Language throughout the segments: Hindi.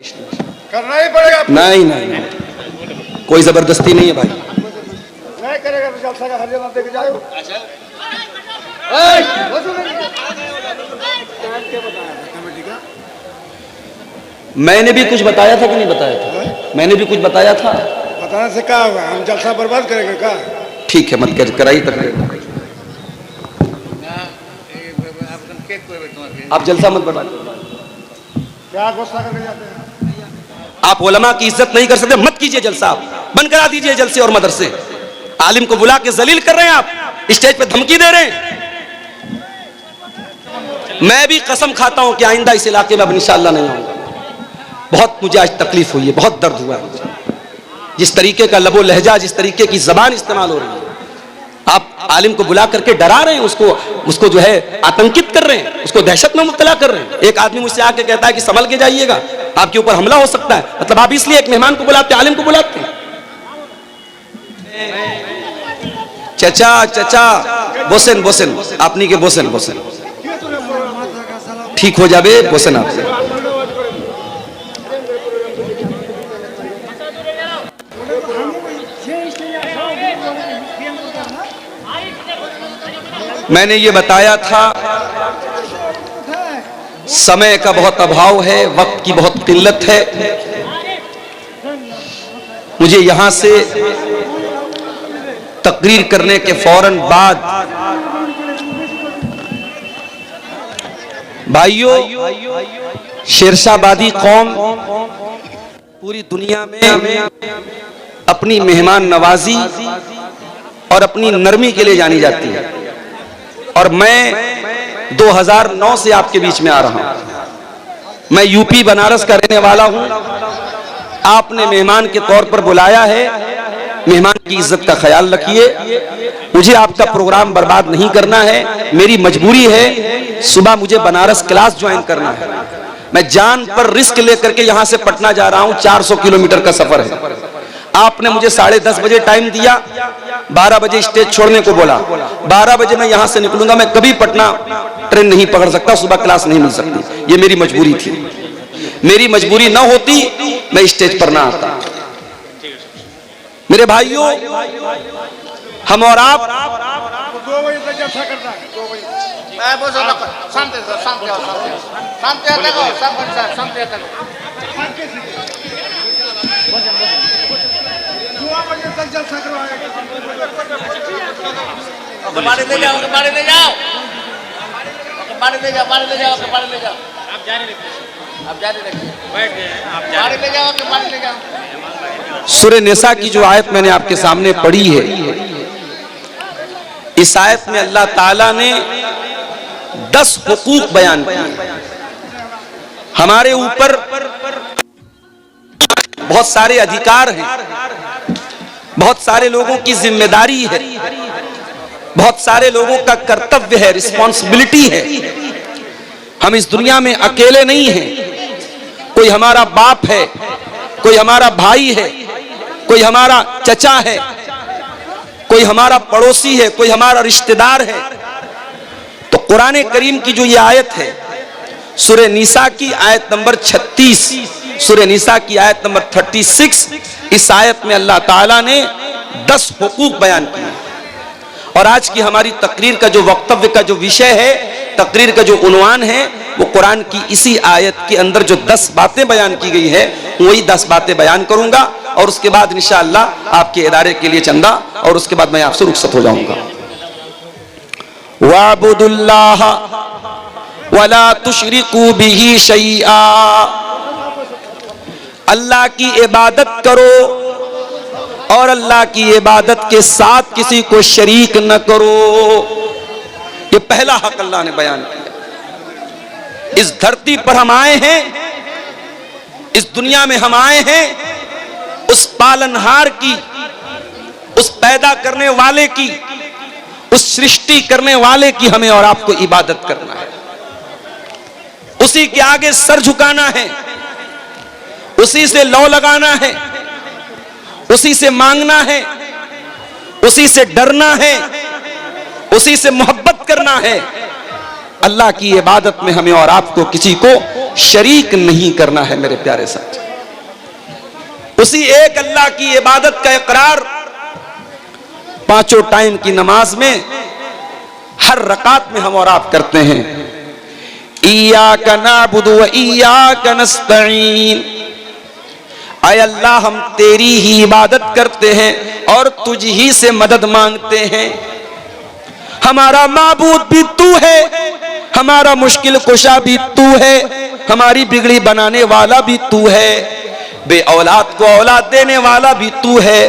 करना ही पड़ेगा। नहीं नहीं नहीं, कोई जबरदस्ती नहीं है भाई। नहीं करेगा तो जलसा का हरियाणा देके जाओ। मैंने भी कुछ बताया था कि नहीं बताया था? मैंने भी कुछ बताया था। बताने से क्या होगा, हम जलसा बर्बाद करेंगे क्या? ठीक है, मत कराइए तकरीर। आप जलसा मत बढ़ाइए। क्या गुस्सा करके जाते हैं? आप उलमा की इज्जत नहीं कर सकते, मत कीजिए जलसा। आप बंद करा दीजिए जलसे और मदरसे। आलिम को बुला के जलील कर रहे हैं आप, स्टेज पे धमकी दे रहे हैं। मैं भी कसम खाता हूं कि आइंदा इस इलाके में अब इंशाअल्लाह नहीं आऊंगा। बहुत मुझे आज तकलीफ हुई है, बहुत दर्द हुआ है मुझे। जिस तरीके का लबो लहजा, जिस तरीके की जबान इस्तेमाल हो रही है, आप आलिम को बुला करके डरा रहे हैं, उसको जो है आतंकित कर रहे हैं, उसको दहशत में मुब्तला कर रहे हैं। एक आदमी मुझसे आके कहता है कि संभल के जाइएगा, आपके ऊपर हमला हो सकता है। मतलब आप इसलिए एक मेहमान को बुलाते, आलिम को बुलाते हैं। चचा चचा बोसेन बोसेन, आपनी के बोसेन बोसेन, ठीक हो जाबे बोसेन आपसे। मैंने ये बताया था, समय का बहुत अभाव है, वक्त की बहुत किल्लत है। मुझे यहां से तकरीर करने के फौरन बाद भाइयों, शेरशाहबादी कौम पूरी दुनिया में अपनी मेहमान नवाजी और अपनी नरमी के लिए जानी जाती है। और मैं 2009 से आपके बीच में आ रहा हूं। मैं यूपी बनारस का रहने वाला हूं। आपने मेहमान के तौर पर बुलाया है, मेहमान की इज्जत का ख्याल रखिए। मुझे आपका प्रोग्राम बर्बाद नहीं करना है, मेरी मजबूरी है। सुबह मुझे बनारस क्लास ज्वाइन करना है। मैं जान पर रिस्क लेकर के यहां से पटना जा रहा हूं, 400 किलोमीटर का सफर है। आपने मुझे 10:30 बजे टाइम दिया, 12 बजे स्टेज छोड़ने को बोला। 12 बजे मैं यहां से निकलूंगा। मैं कभी पटना ट्रेन नहीं पकड़ सकता, सुबह क्लास नहीं मिल सकती। ये मेरी मजबूरी थी। मेरी मजबूरी ना होती मैं स्टेज पर ना आता। मेरे भाइयों, हम और आप 2 बजे तक जलसा करना है। 2 बजे मैं बोल रहा हूं, शांति से शांति आओ, शांति आता को शांति आता को 2 बजे तक जलसा करवाएंगे। पानी ले जाओ, पानी ले जाओ, पानी ले जाओ, पानी ले जाओ, पानी ले जाओ। आप जारी रखिए, आप जारी रखिए, बैठ गए आप, पानी ले जाओ, पानी ले जाओ। सूरह निसा की जो आयत मैंने आपके सामने पढ़ी है, इस आयत में अल्लाह ताला ने 10 हुकूक बयान किए। हमारे ऊपर बहुत सारे अधिकार हैं, बहुत सारे लोगों की जिम्मेदारी है, बहुत सारे लोगों का कर्तव्य है, रिस्पॉन्सिबिलिटी है। हम इस दुनिया में अकेले नहीं हैं। कोई हमारा बाप है, कोई हमारा भाई है, कोई हमारा चचा है, कोई हमारा पड़ोसी है, कोई हमारा रिश्तेदार है। तो कुरान करीम की जो ये आयत है, सूरह निसा की आयत नंबर 36, सूरह निसा की आयत नंबर 36, इस आयत में अल्लाह ताला ने 10 हुकूक बयान किए। और आज की हमारी तकरीर का जो वक्तव्य का जो विषय है, तकरीर का जो उन्वान है, वो कुरान की इसी आयत के अंदर जो 10 बातें बयान की गई है, वही 10 बातें बयान करूंगा। और उसके बाद इंशाअल्लाह आपके इदारे के लिए चंदा, और उसके बाद मैं आपसे रुखसत हो जाऊंगा। वाबुदुल्लाह वला तुशरिकू बिही शैआ, अल्लाह की इबादत करो और अल्लाह की इबादत के साथ किसी को शरीक न करो। ये पहला हक अल्लाह ने बयान किया। इस धरती पर हम आए हैं, इस दुनिया में हम आए हैं, उस पालनहार की, उस पैदा करने वाले की, उस सृष्टि करने वाले की हमें और आपको इबादत करना है। उसी के आगे सर झुकाना है, उसी से लौ लगाना है, उसी से मांगना है, उसी से डरना है, उसी से मोहब्बत करना है। अल्लाह की इबादत में हमें और आपको किसी को शरीक नहीं करना है मेरे प्यारे साथ। उसी एक अल्लाह की इबादत का इकरार पांचों टाइम की नमाज में हर रकात में हम और आप करते हैं। इय्याका नअबुदु व इय्याका नस्तईन, आय अल्लाह हम तेरी ही इबादत करते हैं और तुझ ही से मदद मांगते हैं। हमारा माबूद भी तू है, हमारा मुश्किल कुशा भी तू है, हमारी बिगड़ी बनाने वाला भी तू है, बे औलाद को औलाद देने वाला भी तू है,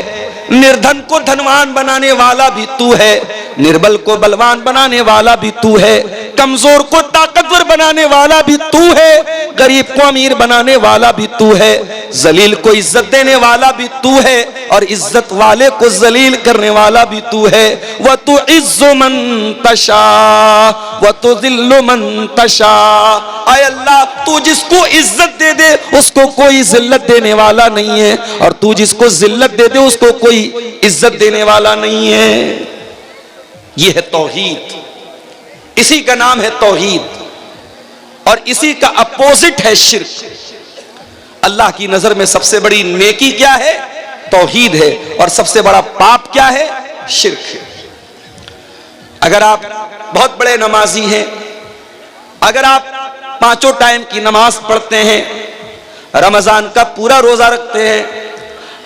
निर्धन को धनवान बनाने वाला भी तू है, निर्बल को बलवान बनाने वाला भी तू है, कमजोर को ताकतवर बनाने वाला भी तू है, गरीब को अमीर बनाने वाला भी तू है, जलील को इज्जत देने वाला भी तू है और इज्जत वाले को जलील करने वाला भी तू है। व तु इज्जु मन तशा व तु जिल्लु मन तशा, आय अल्लाह तू जिसको इज्जत दे दे उसको कोई जिल्लत देने वाला नहीं है और तू जिसको जिल्लत दे दे उसको कोई इज्जत देने वाला नहीं है। यह है तौहीद, इसी का नाम है तौहीद और इसी का अपोजिट है शिर्क। अल्लाह की नजर में सबसे बड़ी नेकी क्या है? तौहीद है और सबसे बड़ा पाप क्या है? शिर्क है। अगर आप बहुत बड़े नमाजी हैं, अगर आप पांचों टाइम की नमाज पढ़ते हैं, रमजान का पूरा रोजा रखते हैं,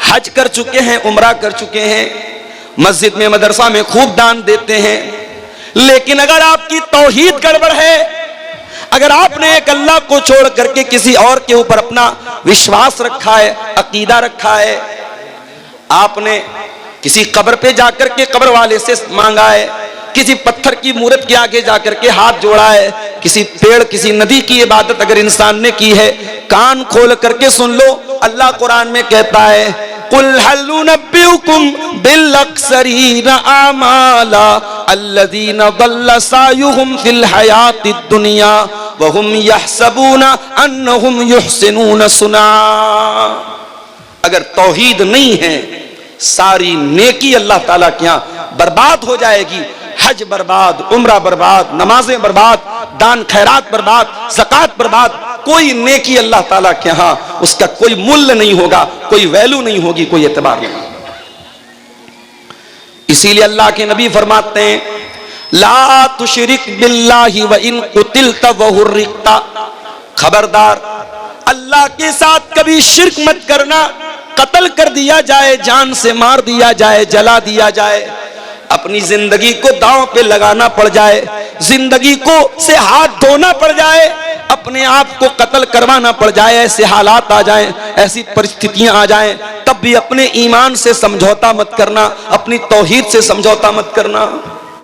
हज कर चुके हैं, उम्रा कर चुके हैं, मस्जिद में मदरसा में खूब दान देते हैं, लेकिन अगर आपकी तौहीद गड़बड़ है, अगर आपने एक अल्लाह को छोड़ करके किसी और के ऊपर अपना विश्वास रखा है, अकीदा रखा है, आपने किसी कब्र पे जाकर के कब्र वाले से मांगा है, किसी पत्थर की मूर्त के आगे जाकर के हाथ जोड़ा है, किसी पेड़ किसी नदी की इबादत अगर इंसान ने की है, कान खोल करके सुन लो, अल्लाह कुरान में कहता है कुल हल नुनब्बिउकुम बिल अक्सरीन आमाला अल्लज़ीना दल्ल सायुहुम फिल हयातिद दुनिया व हुम यहसबूना अन्नहुम युहसिनून सुना। अगर तौहीद नहीं है, सारी नेकी अल्लाह ताला के यहाँ बर्बाद हो जाएगी। हज बर्बाद, उम्रा बर्बाद, नमाजें बर्बाद, दान खैरात बर्बाद, ज़कात बर्बाद, कोई नेकी अल्लाह ताला के यहाँ उसका कोई मूल्य नहीं होगा, कोई वैल्यू नहीं होगी, कोई एतबार नहीं। इसीलिए अल्लाह के नबी फरमाते हैं ला तुशरिक बिल्लाहि व इन कुतिलता व हुर्रिकता, खबरदार अल्लाह के साथ कभी शिर्क मत करना, कत्ल कर दिया जाए, जान से मार दिया जाए, जला दिया जाए, अपनी जिंदगी को दांव पे लगाना पड़ जाए, जिंदगी को से हाथ धोना पड़ जाए, अपने आप को कत्ल करवाना पड़ जाए, ऐसे हालात आ जाएं, ऐसी परिस्थितियां आ जाएं, तब भी अपने ईमान से समझौता मत करना, अपनी तौहीद से समझौता मत करना।